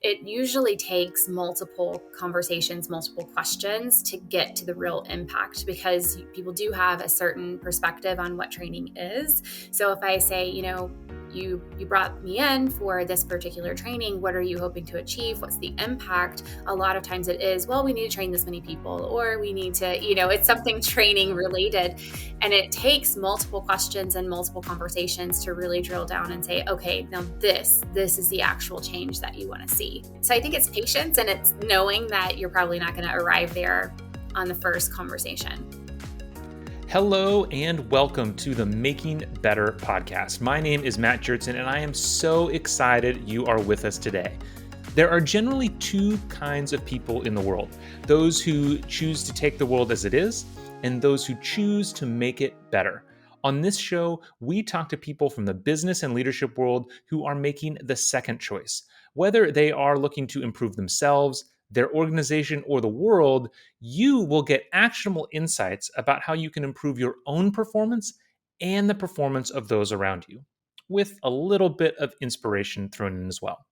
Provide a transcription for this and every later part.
it usually takes multiple conversations, multiple questions to get to the real impact, because people do have a certain perspective on what training is. So if I say, you brought me in for this particular training, what are you hoping to achieve? What's the impact? A lot of times it is, well, we need to train this many people, or we need to, it's something training related. And it takes multiple questions and multiple conversations to really drill down and say, okay, now this is the actual change that you want to see. So I think it's patience, and it's knowing that you're probably not going to arrive there on the first conversation. Hello and welcome to the Making Better podcast. My name is Matt Jertson, and I am so excited you are with us today. There are generally two kinds of people in the world: those who choose to take the world as it is, and those who choose to make it better. On this show, we talk to people from the business and leadership world who are making the second choice. Whether they are looking to improve themselves, their organization, or the world, you will get actionable insights about how you can improve your own performance and the performance of those around you, with a little bit of inspiration thrown in as well.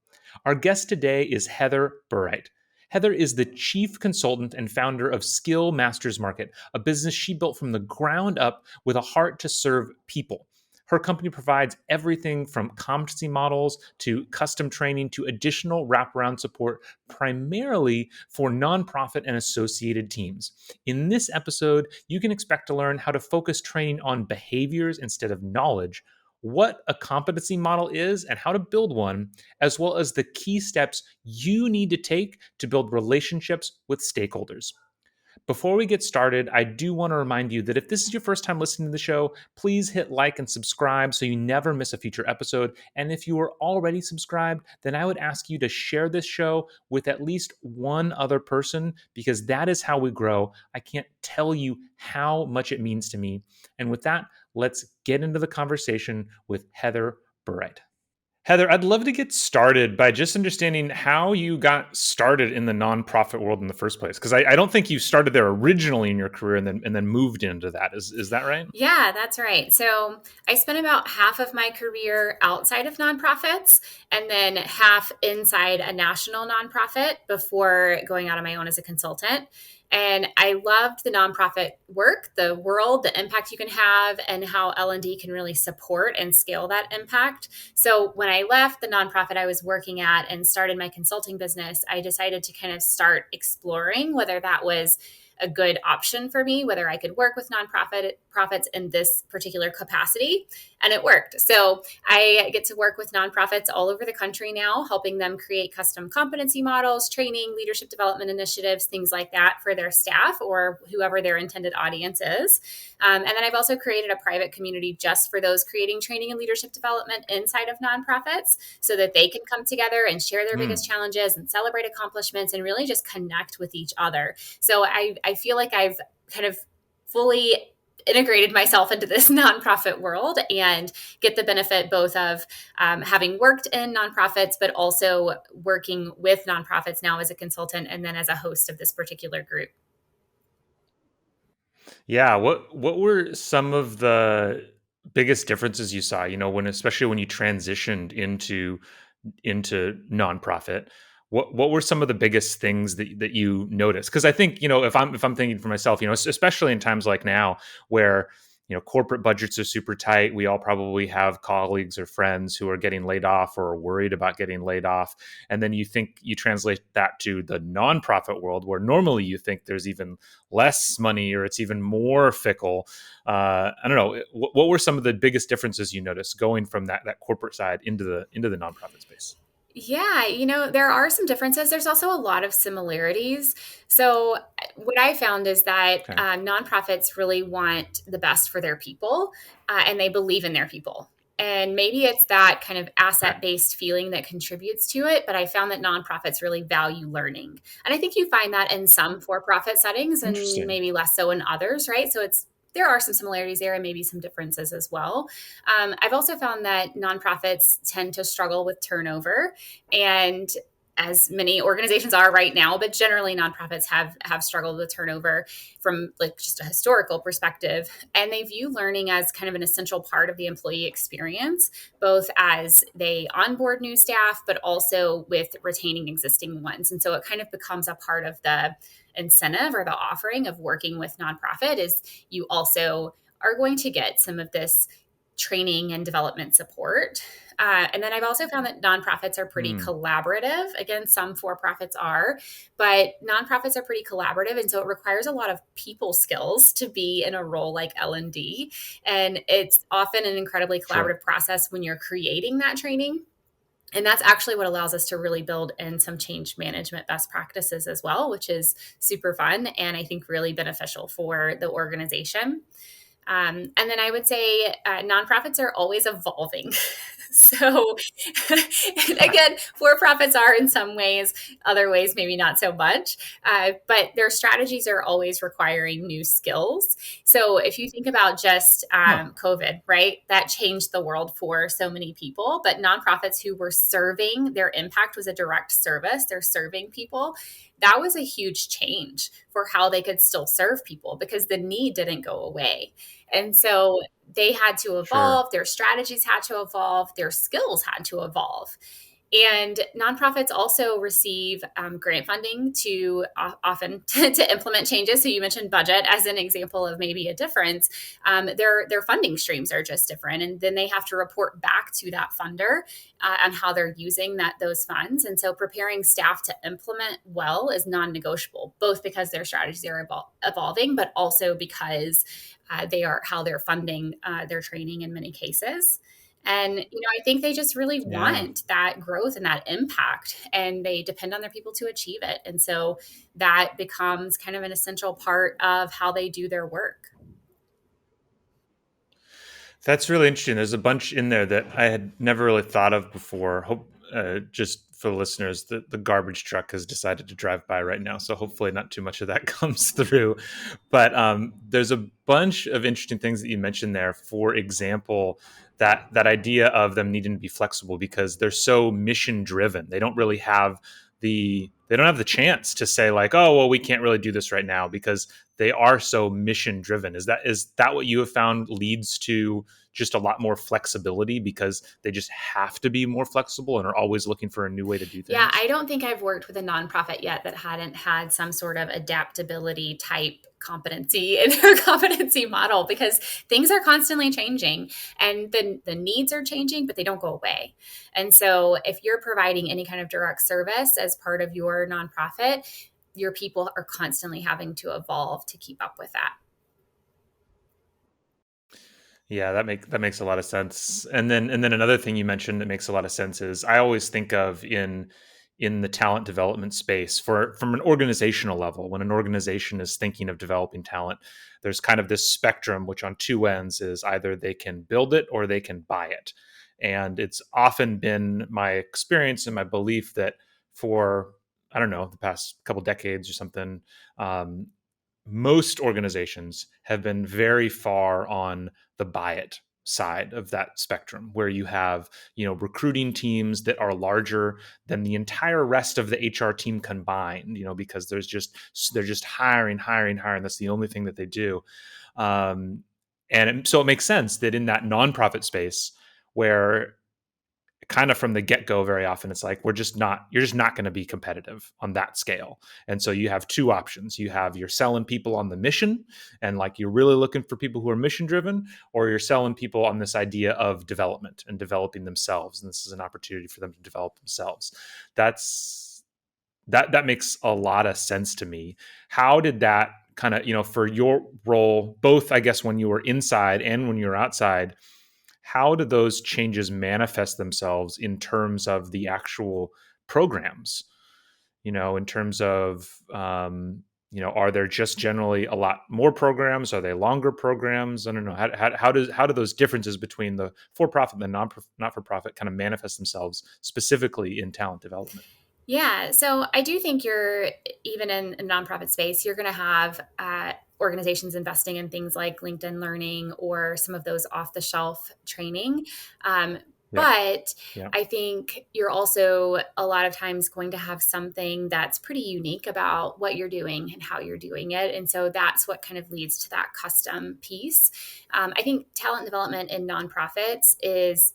Our guest today is Heather Burright. Heather is the chief consultant and founder of Skill Masters Market, a business she built from the ground up with a heart to serve people. Her company provides everything from competency models to custom training to additional wraparound support, primarily for nonprofit and associated teams. In this episode, you can expect to learn how to focus training on behaviors instead of knowledge, what a competency model is and how to build one, as well as the key steps you need to take to build relationships with stakeholders. Before we get started, I do want to remind you that if this is your first time listening to the show, please hit like and subscribe so you never miss a future episode. And if you are already subscribed, then I would ask you to share this show with at least one other person, because that is how we grow. I can't tell you how much it means to me. And with that, let's get into the conversation with Heather Burright. Heather, I'd love to get started by just understanding how you got started in the nonprofit world in the first place, because I don't think you started there originally in your career and then moved into that. Is that right? Yeah, that's right. So I spent about half of my career outside of nonprofits and then half inside a national nonprofit before going out on my own as a consultant. And I loved the nonprofit work, the world, the impact you can have, and how L&D can really support and scale that impact. So when I left the nonprofit I was working at and started my consulting business, I decided to kind of start exploring whether that was a good option for me, whether I could work with nonprofits in this particular capacity. And it worked. So I get to work with nonprofits all over the country now, helping them create custom competency models, training, leadership development initiatives, things like that for their staff or whoever their intended audience is. And then I've also created a private community just for those creating training and leadership development inside of nonprofits so that they can come together and share their biggest challenges and celebrate accomplishments and really just connect with each other. So I feel like I've kind of fully integrated myself into this nonprofit world and get the benefit both of having worked in nonprofits, but also working with nonprofits now as a consultant and then as a host of this particular group. Yeah. What were some of the biggest differences you saw, especially when you transitioned into nonprofit? What were some of the biggest things that you noticed? Because I think, if I'm thinking for myself, especially in times like now where, corporate budgets are super tight, we all probably have colleagues or friends who are getting laid off or are worried about getting laid off. And then you translate that to the nonprofit world where normally you think there's even less money or it's even more fickle. I don't know. What were some of the biggest differences you noticed going from that corporate side into the nonprofit space? Yeah, there are some differences. There's also a lot of similarities. So, what I found is that Okay. Nonprofits really want the best for their people and they believe in their people. And maybe it's that kind of asset-based feeling that contributes to it. But I found that nonprofits really value learning. And I think you find that in some for-profit settings and Interesting. maybe less so in others, right? So there are some similarities there and maybe some differences as well. I've also found that nonprofits tend to struggle with turnover. And as many organizations are right now, but generally nonprofits have struggled with turnover from like just a historical perspective. And they view learning as kind of an essential part of the employee experience, both as they onboard new staff, but also with retaining existing ones. And so it kind of becomes a part of the incentive or the offering of working with nonprofit is you also are going to get some of this training and development support. And then I've also found that nonprofits are pretty Mm, collaborative. Again, some for-profits are, but nonprofits are pretty collaborative. And so it requires a lot of people skills to be in a role like L&D. And it's often an incredibly sure. collaborative process when you're creating that training. And that's actually what allows us to really build in some change management best practices as well, which is super fun and I think really beneficial for the organization. And then I would say nonprofits are always evolving. So, again, for profits are in some ways, other ways, maybe not so much. But their strategies are always requiring new skills. So, if you think about just Huh. COVID, right, that changed the world for so many people. But nonprofits who were serving, their impact was a direct service, they're serving people. That was a huge change for how they could still serve people because the need didn't go away. And so they had to Sure. evolve, their strategies had to evolve, their skills had to evolve. And nonprofits also receive grant funding to often to implement changes. So you mentioned budget as an example of maybe a difference. Their funding streams are just different, and then they have to report back to that funder on how they're using those funds. And so preparing staff to implement well is non-negotiable, both because their strategies are evolving, but also because they are how they're funding their training in many cases. And, I think they just really Yeah. want that growth and that impact, and they depend on their people to achieve it. And so that becomes kind of an essential part of how they do their work. That's really interesting. There's a bunch in there that I had never really thought of before. Hope just for the listeners, the garbage truck has decided to drive by right now, so hopefully not too much of that comes through. But there's a bunch of interesting things that you mentioned there. For example, that idea of them needing to be flexible because they're so mission driven. They don't have the chance to say like, oh well, we can't really do this right now because they are so mission driven. Is that what you have found leads to just a lot more flexibility because they just have to be more flexible and are always looking for a new way to do Yeah, things? I don't think I've worked with a nonprofit yet that hadn't had some sort of adaptability type competency in their competency model because things are constantly changing and the needs are changing, but they don't go away. And so if you're providing any kind of direct service as part of your nonprofit, your people are constantly having to evolve to keep up with that. Yeah, that makes a lot of sense. And then another thing you mentioned that makes a lot of sense is I always think of in the talent development space for from an organizational level. When an organization is thinking of developing talent, there's kind of this spectrum which on two ends is either they can build it or they can buy it. And it's often been my experience and my belief that for I don't know the past couple decades or something, um, most organizations have been very far on the buy it side of that spectrum where you have recruiting teams that are larger than the entire rest of the HR team combined, because they're just hiring. That's the only thing that they do. So it makes sense that in that nonprofit space where kind of from the get-go very often it's like you're just not going to be competitive on that scale. And so you have two options. You're selling people on the mission and like you're really looking for people who are mission driven, or you're selling people on this idea of development and developing themselves, and this is an opportunity for them to develop themselves. That makes a lot of sense to me. How did that kind of, for your role, both I guess when you were inside and when you were outside, how do those changes manifest themselves in terms of the actual programs? In terms of, are there just generally a lot more programs? Are they longer programs? I don't know. How do those differences between the for-profit and the not for profit kind of manifest themselves specifically in talent development? Yeah, so I do think you're even in a nonprofit space, you're going to have organizations investing in things like LinkedIn Learning or some of those off the shelf training. Um, Yep. But Yep. I think you're also a lot of times going to have something that's pretty unique about what you're doing and how you're doing it. And so that's what kind of leads to that custom piece. I think talent development in nonprofits is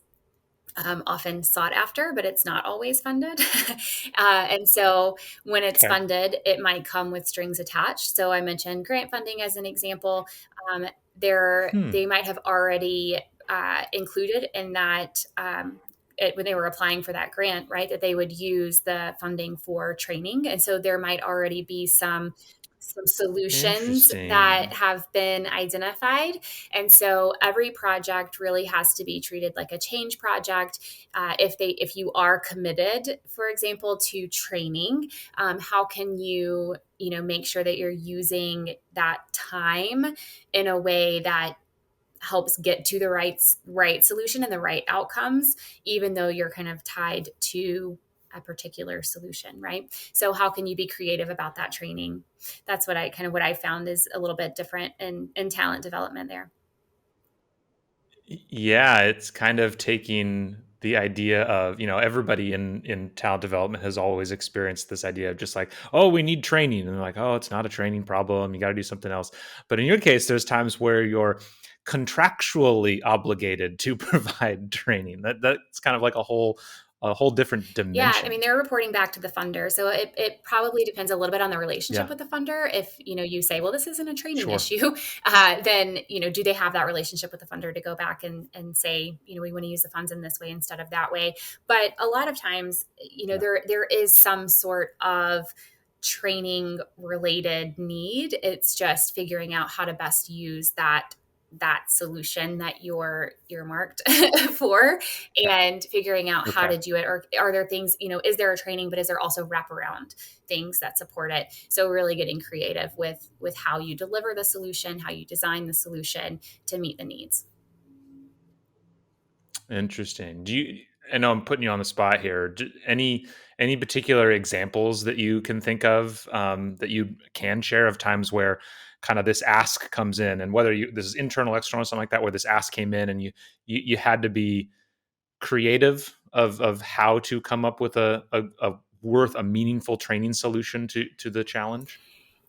often sought after, but it's not always funded. And so when it's Okay. funded, it might come with strings attached. So I mentioned grant funding as an example. They Hmm. might have already included in that. When they were applying for that grant, right, that they would use the funding for training. And so there might already be some solutions that Interesting. have been identified. And so every project really has to be treated like a change project. If you are committed, for example, to training, how can you make sure that you're using that time in a way that helps get to the right solution and the right outcomes, even though you're kind of tied to a particular solution, right? So how can you be creative about that training? That's what I found is a little bit different in talent development there. Yeah, it's kind of taking the idea of, everybody in talent development has always experienced this idea of just like, oh, we need training. And they're like, oh, it's not a training problem. You got to do something else. But in your case, there's times where you're contractually obligated to provide training. That's kind of like a whole different Yeah, I mean, dimension. they're reporting back to the funder. So it probably depends a little bit on the relationship Yeah, with the funder. If, you say, well, this isn't a training sure. issue, then, do they have that relationship with the funder to go back and say, we want to use the funds in this way instead of that way. But a lot of times, Yeah. there is some sort of training related need. It's just figuring out how to best use that solution that you're earmarked for, Yeah. and figuring out how Okay. to do it. Or are there things, is there a training, but is there also wraparound things that support it? So really getting creative with how you deliver the solution, how you design the solution to meet the needs. Interesting. I know I'm putting you on the spot here. Any particular examples that you can think of, that you can share of times where kind of this ask comes in, and whether this is internal, external, something like that, where this ask came in and you had to be creative of how to come up with a meaningful training solution to the challenge.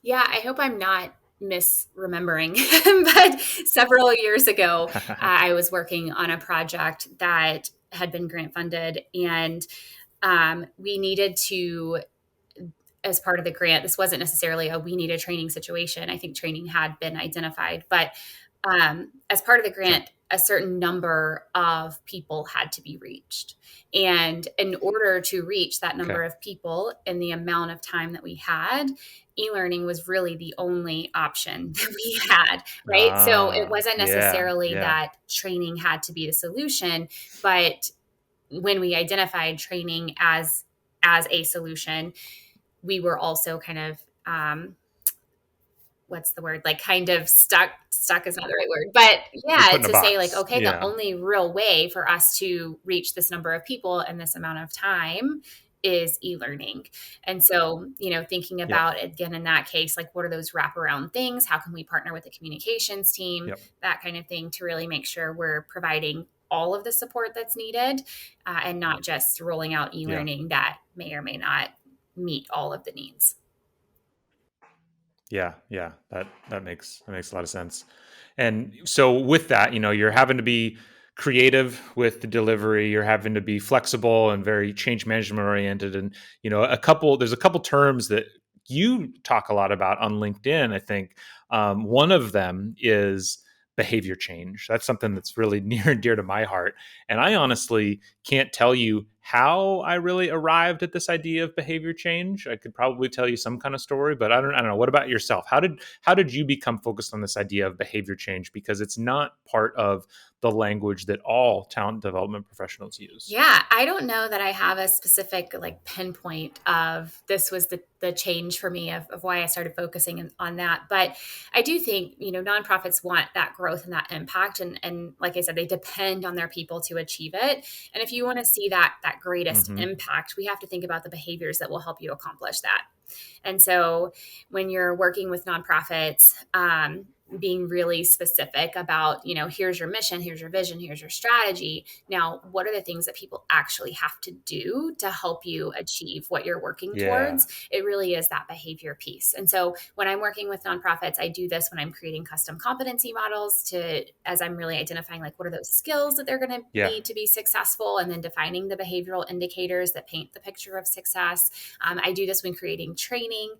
Yeah, I hope I'm not misremembering, but several years ago, I was working on a project that had been grant funded, and we needed to, as part of the grant, this wasn't necessarily a we need a training situation. I think training had been identified, but as part of the Sure. grant, a certain number of people had to be reached. And in order to reach that Okay. number of people in the amount of time that we had, e-learning was really the only option that we had, right? So it wasn't Yeah. necessarily Yeah. that training had to be the solution, but when we identified training as a solution, we were also kind of what's the word, like kind of stuck is not the right word, but You're yeah, put in a to say like, box. okay, the Yeah. only real way for us to reach this number of people in this amount of time is e-learning. And so, thinking Yep. about, again, in that case, like, what are those wraparound things? How can we partner with the communications team, Yep. that kind of thing, to really make sure we're providing all of the support that's needed, and not just rolling out Yeah. e-learning that may or may not meet all of the needs. Yeah, yeah, that makes a lot of sense. And so with that, you're having to be creative with the delivery, you're having to be flexible and very change management oriented. And there's a couple terms that you talk a lot about on LinkedIn. I think one of them is behavior change. That's something that's really near and dear to my heart. And I honestly can't tell you how I really arrived at this idea of behavior change. I could probably tell you some kind of story, but I don't know. What about yourself? How did you become focused on this idea of behavior change? Because it's not part of the language that all talent development professionals use. Yeah, I don't know that I have a specific like pinpoint of this was the change for me of why I started focusing on that. But I do think, nonprofits want that growth and that impact. And like I said, they depend on their people to achieve it. And if you want to see that greatest Hmm. impact, we have to think about the behaviors that will help you accomplish that. And so when you're working with nonprofits, being really specific about, here's your mission, here's your vision, here's your strategy. Now, what are the things that people actually have to do to help you achieve what you're working Yeah. towards? It really is that behavior piece. And so when I'm working with nonprofits, I do this when I'm creating custom competency models as I'm really identifying like what are those skills that they're going to Yeah. need to be successful, and then defining the behavioral indicators that paint the picture of success. I do this when creating training,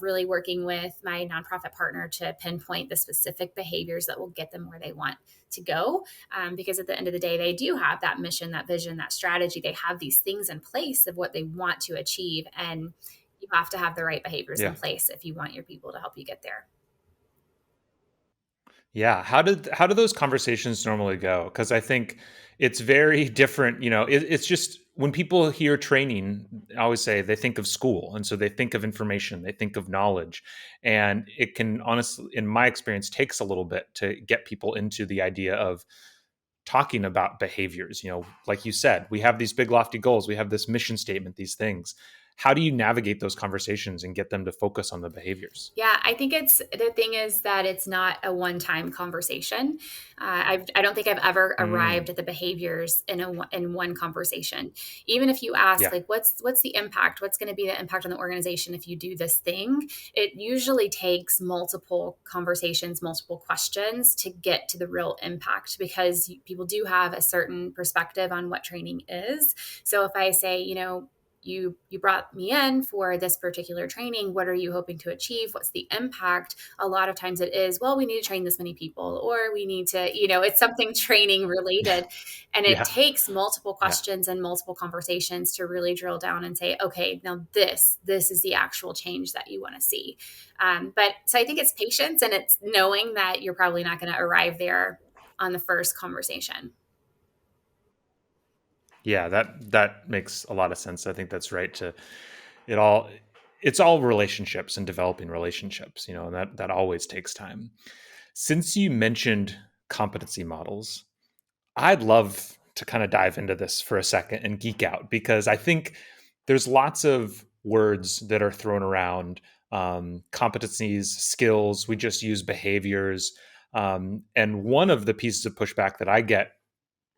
really working with my nonprofit partner to pinpoint the specific behaviors that will get them where they want to go. Because at the end of the day, they do have that mission, that vision, that strategy. They have these things in place of what they want to achieve. And you have to have the right behaviors in Yeah. place if you want your people to help you get there. Yeah. How do those conversations normally go? Because I think it's very different. It's just when people hear training, I always say they think of school, and so they think of information, they think of knowledge, and it can honestly, in my experience, takes a little bit to get people into the idea of talking about behaviors. Like you said, we have these big lofty goals, we have this mission statement, these things. How do you navigate those conversations and get them to focus on the behaviors? Yeah, I think the thing is that it's not a one-time conversation. I don't think I've ever Mm, arrived at the behaviors in one conversation. Even if you ask, yeah. like, what's the impact? What's going to be the impact on the organization if you do this thing? It usually takes multiple conversations, multiple questions to get to the real impact, because people do have a certain perspective on what training is. So if I say, you brought me in for this particular training, what are you hoping to achieve, what's the impact? A lot of times it is, well, we need to train this many people, or we need to, it's something training related. And it Yeah. takes multiple Yeah. questions and multiple conversations to really drill down and say, okay, now this is the actual change that you want to see. But so I think it's patience, and it's knowing that you're probably not going to arrive there on the first conversation. Yeah, that makes a lot of sense. I think that's right. It all it's all relationships and developing relationships, and that always takes time. Since you mentioned competency models, I'd love to kind of dive into this for a second and geek out, because I think there's lots of words that are thrown around, competencies, skills. We just use behaviors. And one of the pieces of pushback that I get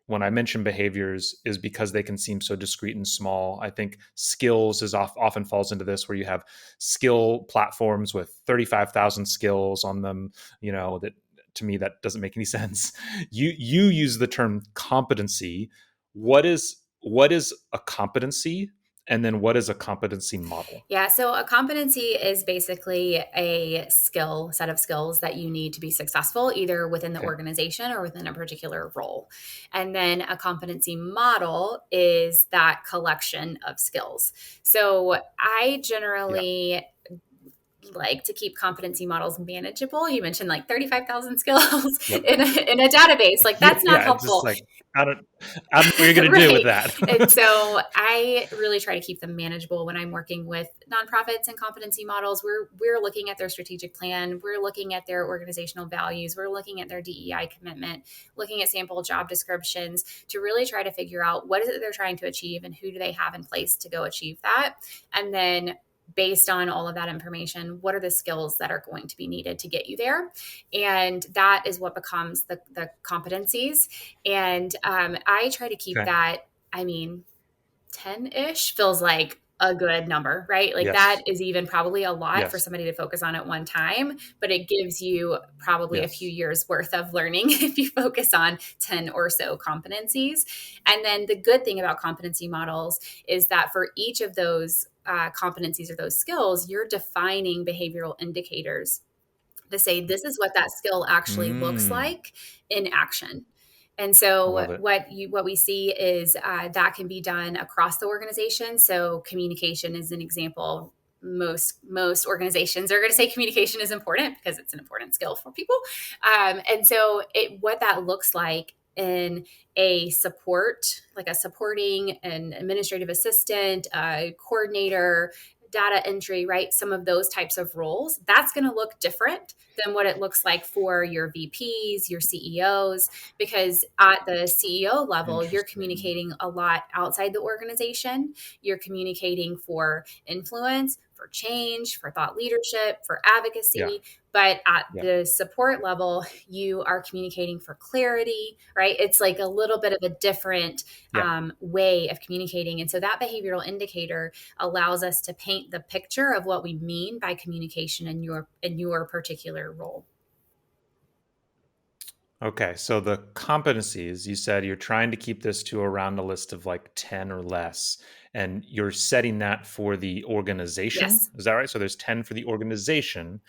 when I mention behaviors is because they can seem so discrete and small. I think skills often falls into this, where you have skill platforms with 35,000 skills on them. That, to me, that doesn't make any sense. You use the term competency. What is a competency, and then what is a competency model? Yeah, so a competency is basically a set of skills that you need to be successful, either within the Okay. organization or within a particular role. And then a competency model is that collection of skills. So I Yeah. generally like to keep competency models manageable. You mentioned like 35,000 skills Yep. in a database. Like, Yeah. that's not Yeah. It's just helpful. like, I don't know what you're gonna do with Right. that. And so I really try to keep them manageable when I'm working with nonprofits and competency models. We're looking at their strategic plan, we're looking at their organizational values, we're looking at their DEI commitment, looking at sample job descriptions to really try to figure out what is it they're trying to achieve and who do they have in place to go achieve that. And then based on all of that information, what are the skills that are going to be needed to get you there? And that is what becomes the competencies. And I try to keep Okay. that, I mean, 10-ish feels like a good number, right? Like, that Yes. is even probably a lot for Yes. somebody to focus on at one time, but it gives you probably a few Yes. years worth of learning if you focus on 10 or so competencies. And then the good thing about competency models is that for each of those competencies or those skills, you're defining behavioral indicators to say this is what that skill actually looks Mm, like in action. And I so love it. what we see is that can be done across the organization. So communication is an example. Most organizations are going to say communication is important because it's an important skill for people. And so what that looks like in a support, like a supporting an administrative assistant, a coordinator, data entry, right? Some of those types of roles, that's going to look different than what it looks like for your VPs, your CEOs, because at the CEO level, you're Interesting. communicating a lot outside the organization. You're communicating for influence, for change, for thought leadership, for Yeah. advocacy. But at Yeah. the support level, you are communicating for clarity, right? It's like a little bit of a different Yeah. way of communicating. And so that behavioral indicator allows us to paint the picture of what we mean by communication in your particular role. Okay, so the competencies, you said you're trying to keep this to around a list of like 10 or less, and you're setting that for the organization. Yes. Is that right? So there's 10 for the organization,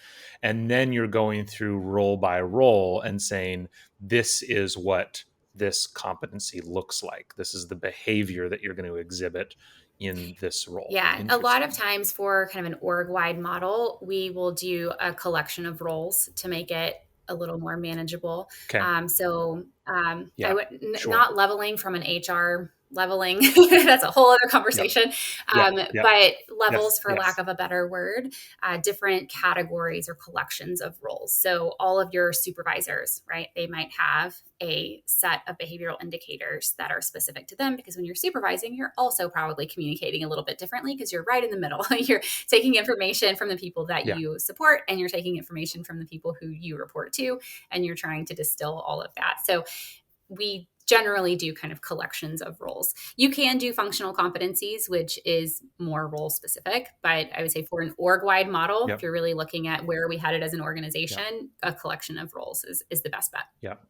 and then you're going through role by role and saying, this is what this competency looks like. This is the behavior that you're going to exhibit in this role. Yeah, a lot of Interesting. times for kind of an org-wide model, we will do a collection of roles to make it a little more manageable. Okay. I Yeah, would sure. not leveling from an HR leveling. That's a whole other Yep. conversation. Yep. Yep. But levels, Yes. for lack Yes. of a better word, different categories or collections of roles. So all of your supervisors, right? They might have a set of behavioral indicators that are specific to them, because when you're supervising, you're also probably communicating a little bit differently because you're right in the middle. You're taking information from the people that Yeah. you support, and you're taking information from the people who you report to, and you're trying to distill all of that. So we generally do kind of collections of roles. You can do functional competencies, which is more role specific, but I would say for an org wide model, if Yep. you're really looking at where are we headed as an Yep. organization, a collection of roles is the best bet. Yep.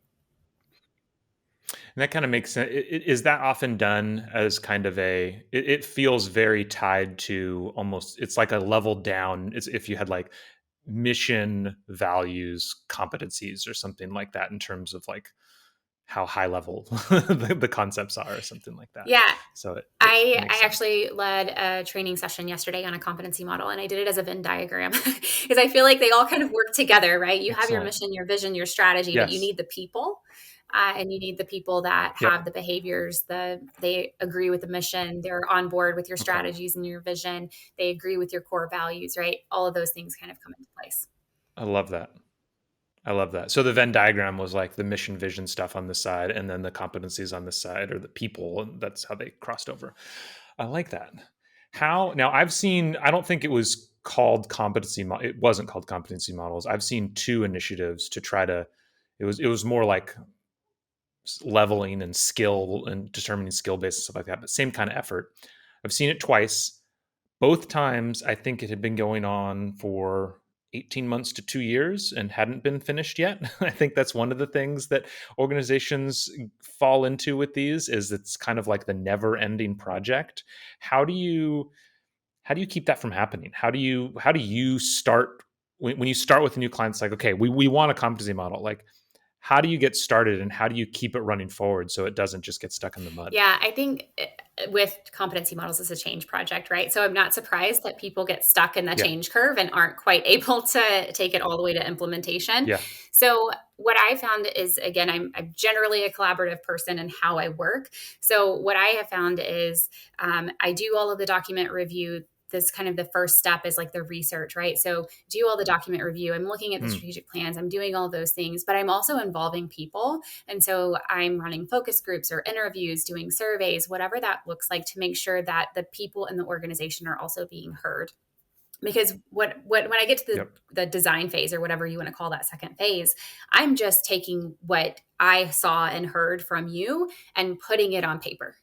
And that kind of makes sense. Is that often done as kind of it feels very tied to almost, it's like a level down. It's if you had like mission, values, competencies or something like that in terms of like how high level the concepts are or something like that. Yeah. So it I makes sense. actually led a training session yesterday on a competency model, and I did it as a Venn diagram because I feel like they all kind of work together, right? You have your Excellent. mission, your vision, your strategy, but you Yes. need the people. And you need the people that Yep. have the behaviors, they agree with the mission, they're on board with your Okay. strategies and your vision, they agree with your core values, right? All of those things kind of come into place. I love that. I love that. So the Venn diagram was like the mission vision stuff on the side and then the competencies on the side, or the people, and that's how they crossed over. I like that. How now I've seen, I don't think it was called it wasn't called competency models. I've seen two initiatives to try to, it was more like leveling and skill and determining skill based and stuff like that, but same kind of effort. I've seen it twice. Both times, I think it had been going on for 18 months to 2 years and hadn't been finished yet. I think that's one of the things that organizations fall into with these, is it's kind of like the never ending project. How do you, how do you keep that from happening? How do you start when you start with a new client? It's like, okay, we want a competency model. Like, how do you get started and how do you keep it running forward so it doesn't just get stuck in the mud? Yeah, I think with competency models, it's a change project, right? So I'm not surprised that people get stuck in the Yeah. change curve and aren't quite able to take it all the way to implementation. Yeah. So what I found is, again, I'm generally a collaborative person in how I work. So what I have found is I do all of the document review. This kind of the first step is like the research, right? So do all the document review. I'm looking at the Mm. strategic plans. I'm doing all those things, but I'm also involving people. And so I'm running focus groups or interviews, doing surveys, whatever that looks like, to make sure that the people in the organization are also being heard. Because when I get to Yep. the design phase, or whatever you want to call that second phase, I'm just taking what I saw and heard from you and putting it on paper.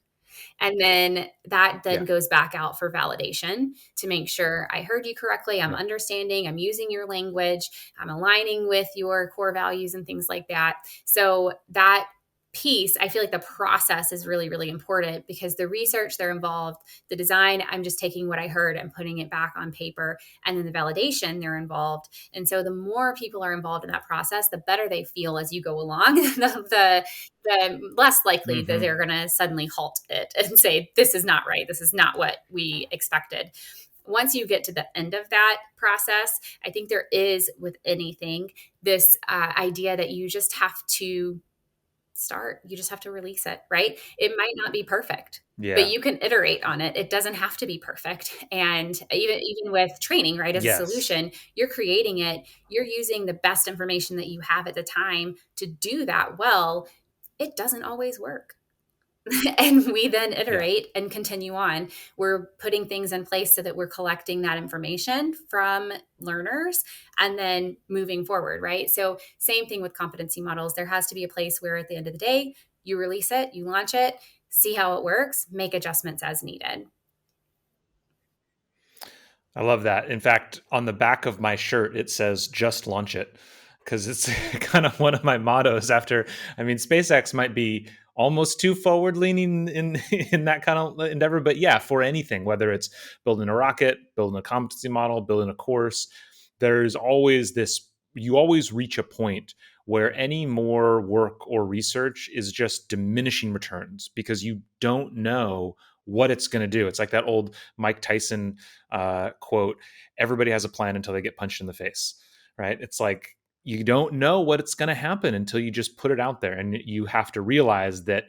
And then that then Yeah. goes back out for validation to make sure I heard you correctly. I'm Yep. understanding, I'm using your language, I'm aligning with your core values and things like that. So that piece, I feel like the process is really, really important, because the research, they're involved, the design, I'm just taking what I heard and putting it back on paper, and then the validation, they're involved. And so the more people are involved in that process, the better they feel as you go along. The less likely that Hmm. they're going to suddenly halt it and say, this is not right. This is not what we expected. Once you get to the end of that process, I think there is, with anything, this idea that you just have to start. You just have to release it, right? It might not be perfect, but Yeah. you can iterate on it. It doesn't have to be perfect. And even with training, right, as a Yes. solution, you're creating it, you're using the best information that you have at the time to do that well. It doesn't always work. And we then Yeah. iterate and continue on. We're putting things in place so that we're collecting that information from learners and then moving forward, right? So, same thing with competency models. There has to be a place where at the end of the day, you release it, you launch it, see how it works, make adjustments as needed. I love that. In fact, on the back of my shirt, it says just launch it because it's kind of one of my mottos after, I mean, SpaceX might be almost too forward leaning in, in that kind of endeavor. But yeah, for anything, whether it's building a rocket, building a competency model, building a course, there's always this, you always reach a point where any more work or research is just diminishing returns because you don't know what it's going to do. It's like that old Mike Tyson quote, everybody has a plan until they get punched in the face, right? It's like you don't know what it's going to happen until you just put it out there. And you have to realize that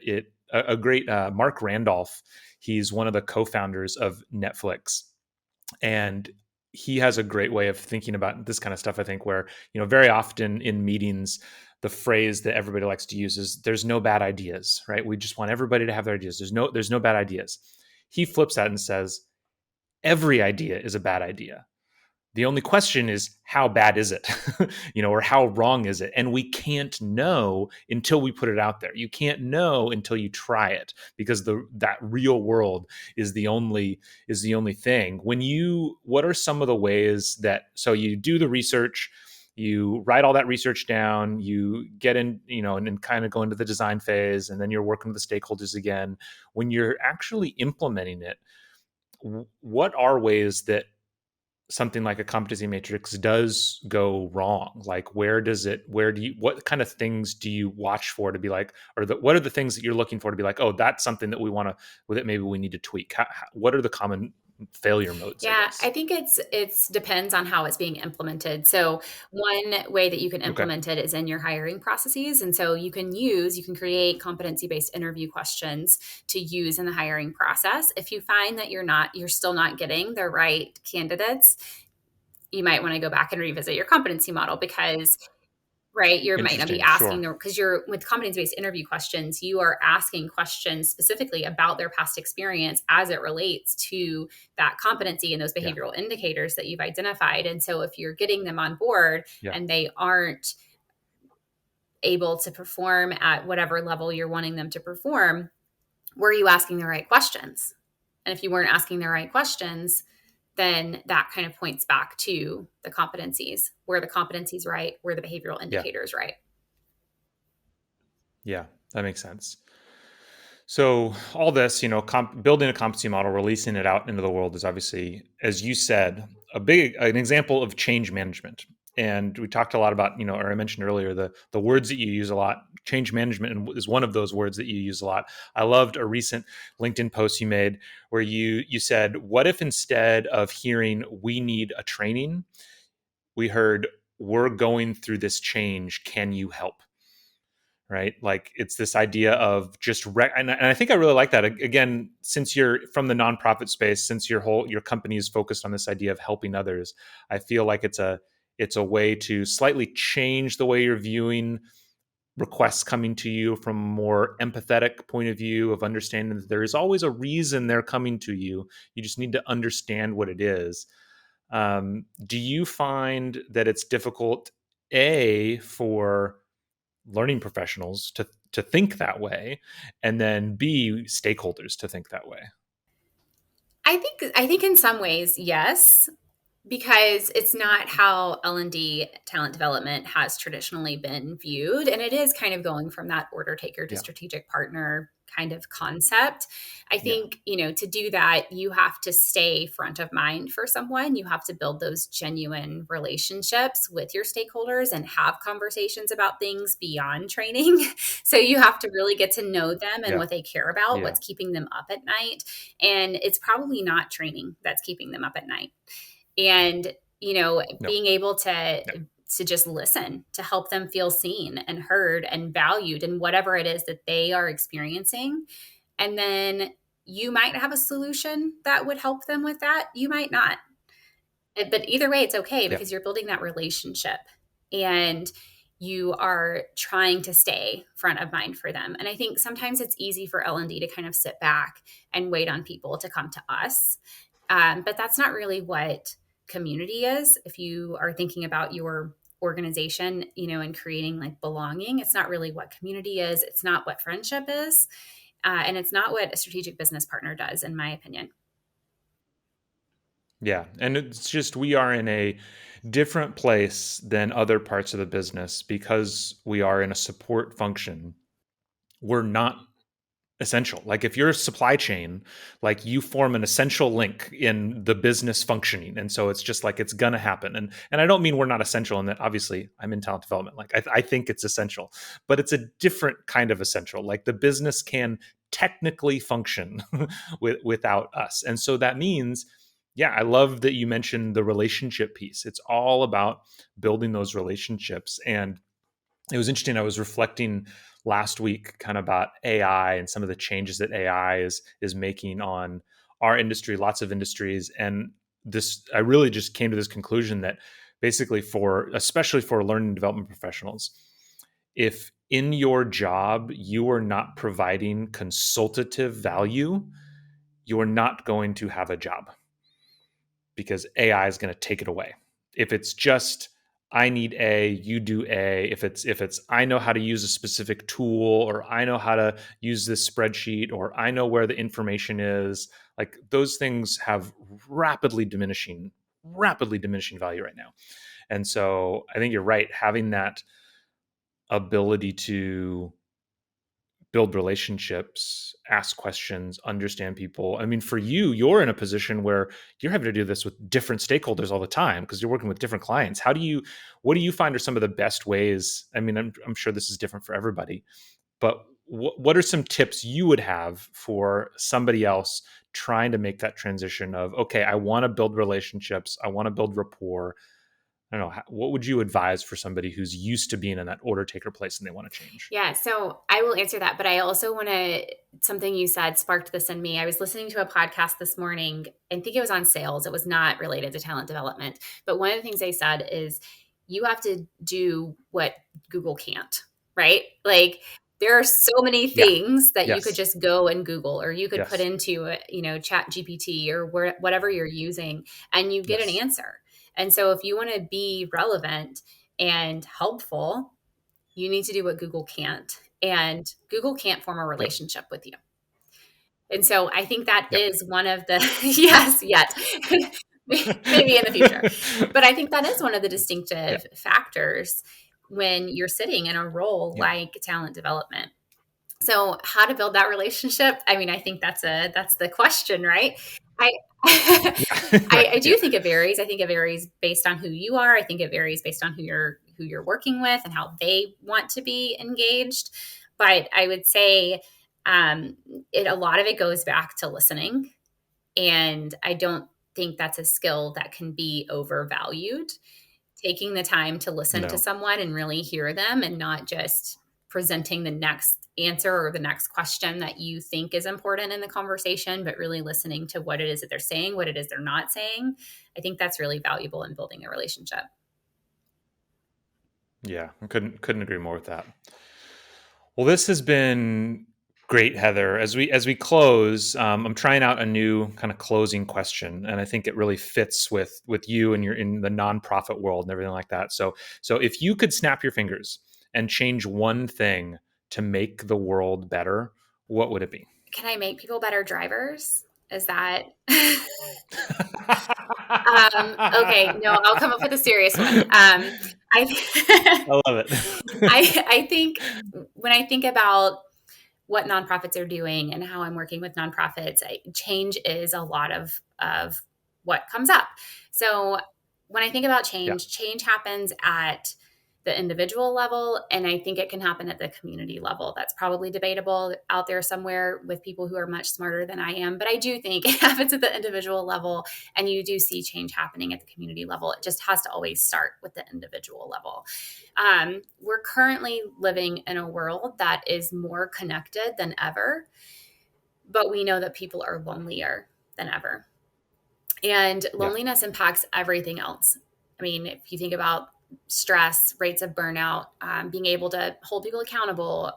a great Mark Randolph, he's one of the co-founders of Netflix. And he has a great way of thinking about this kind of stuff, I think, where, very often in meetings, the phrase that everybody likes to use is there's no bad ideas, right? We just want everybody to have their ideas. There's no bad ideas. He flips that and says, every idea is a bad idea. The only question is how bad is it, or how wrong is it? And we can't know until we put it out there. You can't know until you try it because that real world is the only thing. What are some of the ways that, so you do the research, you write all that research down, you get in, and kind of go into the design phase, and then you're working with the stakeholders again. When you're actually implementing it, what are ways that something like a competency matrix does go wrong? Like what kind of things do you watch for to be like, or what are the things that you're looking for to be like, oh, that's something that we want to, with it, maybe we need to tweak? What are the common failure modes, I Yeah, guess? I think it's depends on how it's being implemented. So one way that you can Okay. implement it is in your hiring processes. And so you can create competency-based interview questions to use in the hiring process. If you find that you're still not getting the right candidates, you might want to go back and revisit your competency model because right, you might not be Interesting. asking Sure. them because you're with competency-based interview questions, you are asking questions specifically about their past experience as it relates to that competency and those Yeah. behavioral indicators that you've identified. And so if you're getting them on board Yeah. and they aren't able to perform at whatever level you're wanting them to perform, were you asking the right questions? And if you weren't asking the right questions, then that kind of points back to the competencies. Were the competencies right? Were the behavioral Yeah. indicators right? Yeah. That makes sense. So all this, building a competency model, releasing it out into the world is obviously, as you said, an example of change management. And we talked a lot about, or I mentioned earlier, the words that you use a lot. Change management is one of those words that you use a lot. I loved a recent LinkedIn post you made where you said, "What if instead of hearing we need a training, we heard we're going through this change. Can you help?" Right? Like it's this idea of just and I think I really like that. Again, since you're from the nonprofit space, since your company is focused on this idea of helping others, I feel like it's a way to slightly change the way you're viewing requests coming to you from a more empathetic point of view of understanding that there is always a reason they're coming to you. You just need to understand what it is. Do you find that it's difficult, for learning professionals to think that way, and then B, stakeholders to think that way? I think in some ways, yes, because it's not how L&D talent development has traditionally been viewed, and it is kind of going from that order taker to Yeah. strategic partner kind of concept. I Yeah. think, to do that, you have to stay front of mind for someone. You have to build those genuine relationships with your stakeholders and have conversations about things beyond training. So you have to really get to know them and Yeah. what they care about, Yeah. what's keeping them up at night. And it's probably not training that's keeping them up at night. And No. being able to No. just listen, to help them feel seen and heard and valued in whatever it is that they are experiencing. And then you might have a solution that would help them with that, you might not. But either way, it's okay Yeah. because you're building that relationship. And you are trying to stay front of mind for them. And I think sometimes it's easy for L&D to kind of sit back and wait on people to come to us. But that's not really what community is. If you are thinking about your organization, and creating like belonging, it's not really what community is. It's not what friendship is. And it's not what a strategic business partner does, in my opinion. Yeah. And it's just we are in a different place than other parts of the business because we are in a support function. We're not essential. Like if you're a supply chain, like you form an essential link in the business functioning. And so it's just like it's gonna happen. And I don't mean we're not essential in that obviously I'm in talent development. Like I think it's essential, but it's a different kind of essential. Like the business can technically function without us. And so that means, yeah, I love that you mentioned the relationship piece. It's all about building those relationships. And it was interesting. I was reflecting last week kind of about AI and some of the changes that AI is making on our industry, lots of industries. And this I really just came to this conclusion that basically especially for learning and development professionals, if in your job you are not providing consultative value, you're not going to have a job because AI is going to take it away. If it's just I need A, you do A. If it's I know how to use a specific tool, or I know how to use this spreadsheet, or I know where the information is, like those things have rapidly diminishing value right now. And so I think you're right. Having that ability to build relationships, ask questions, understand people. I mean, for you, you're in a position where you're having to do this with different stakeholders all the time because you're working with different clients. What do you find are some of the best ways? I mean, I'm sure this is different for everybody, but what are some tips you would have for somebody else trying to make that transition of, okay, I want to build relationships, I want to build rapport. I don't know. What would you advise for somebody who's used to being in that order taker place and they want to change? Yeah, so I will answer that, but I also want to, something you said sparked this in me. I was listening to a podcast this morning. I think it was on sales. It was not related to talent development. But one of the things they said is you have to do what Google can't, right? Like there are so many Yeah. things that you could Yes. just go and Google, or you could put Yes. into, Chat GPT or whatever you're using, and you get an Yes. answer. And so if you want to be relevant and helpful, you need to do what Google can't. And Google can't form a Yep. relationship with you. And so I think that Yep. is one of the, yes, yet, maybe in the future. But I think that is one of the Yeah. distinctive factors when you're sitting in a role Yeah. like talent development. So how to build that relationship? I mean, I think that's the question, right? I Yeah. Right. I do Yeah. think it varies. I think it varies based on who you are. I think it varies based on who you're working with and how they want to be engaged. But I would say a lot of it goes back to listening, and I don't think that's a skill that can be overvalued. Taking the time to listen to No. someone and really hear them, and not just presenting the next answer or the next question that you think is important in the conversation, but really listening to what it is that they're saying, what it is they're not saying. I think that's really valuable in building a relationship. Yeah. I couldn't agree more with that. Well, this has been great, Heather. As we close, I'm trying out a new kind of closing question, and I think it really fits with you and you're in the nonprofit world and everything like that. So if you could snap your fingers and change one thing to make the world better, what would it be? Can I make people better drivers? Is that okay? No, I'll come up with a serious one. I I love it. I think when I think about what nonprofits are doing and how I'm working with nonprofits, change is a lot of what comes up. So when I think about Yeah. change happens at the individual level, and I think it can happen at the community level. That's probably debatable out there somewhere with people who are much smarter than I am, but I do think it happens at the individual level, and you do see change happening at the community level. It just has to always start with the individual level. We're currently living in a world that is more connected than ever, but we know that people are lonelier than ever. And Yeah. loneliness impacts everything else. I mean, if you think about stress, rates of burnout, being able to hold people accountable,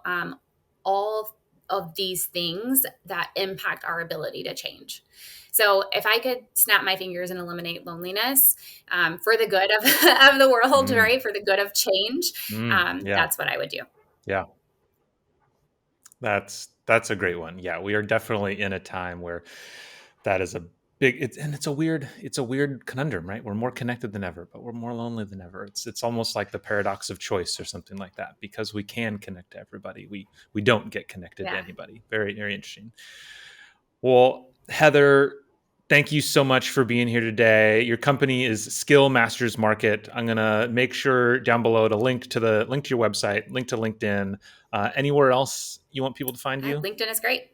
all of these things that impact our ability to change. So if I could snap my fingers and eliminate loneliness for the good of, of the world, right? For the good of change, Yeah. that's what I would do. Yeah. That's a great one. Yeah, we are definitely in a time where that is a it's a weird conundrum, right? We're more connected than ever, but we're more lonely than ever. It's almost like the paradox of choice or something like that. Because we can connect to everybody, we don't get connected to Yeah. anybody. Very, very interesting. Well, Heather, thank you so much for being here today. Your company is Skill Masters Market. I'm gonna make sure down below to link to your website, link to LinkedIn. Anywhere else you want people to find you? LinkedIn is great.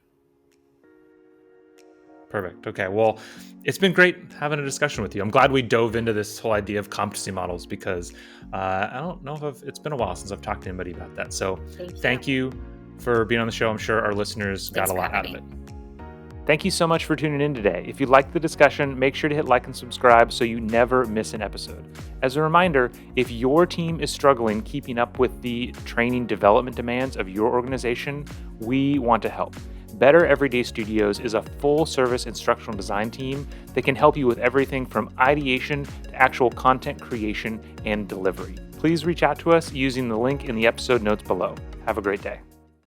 Perfect. Okay. Well, it's been great having a discussion with you. I'm glad we dove into this whole idea of competency models because I don't know if it's been a while since I've talked to anybody about that. So thank you for being on the show. I'm sure our listeners got a lot out of it. Thank you so much for tuning in today. If you liked the discussion, make sure to hit like and subscribe so you never miss an episode. As a reminder, if your team is struggling keeping up with the training development demands of your organization, we want to help. Better Everyday Studios is a full-service instructional design team that can help you with everything from ideation to actual content creation and delivery. Please reach out to us using the link in the episode notes below. Have a great day.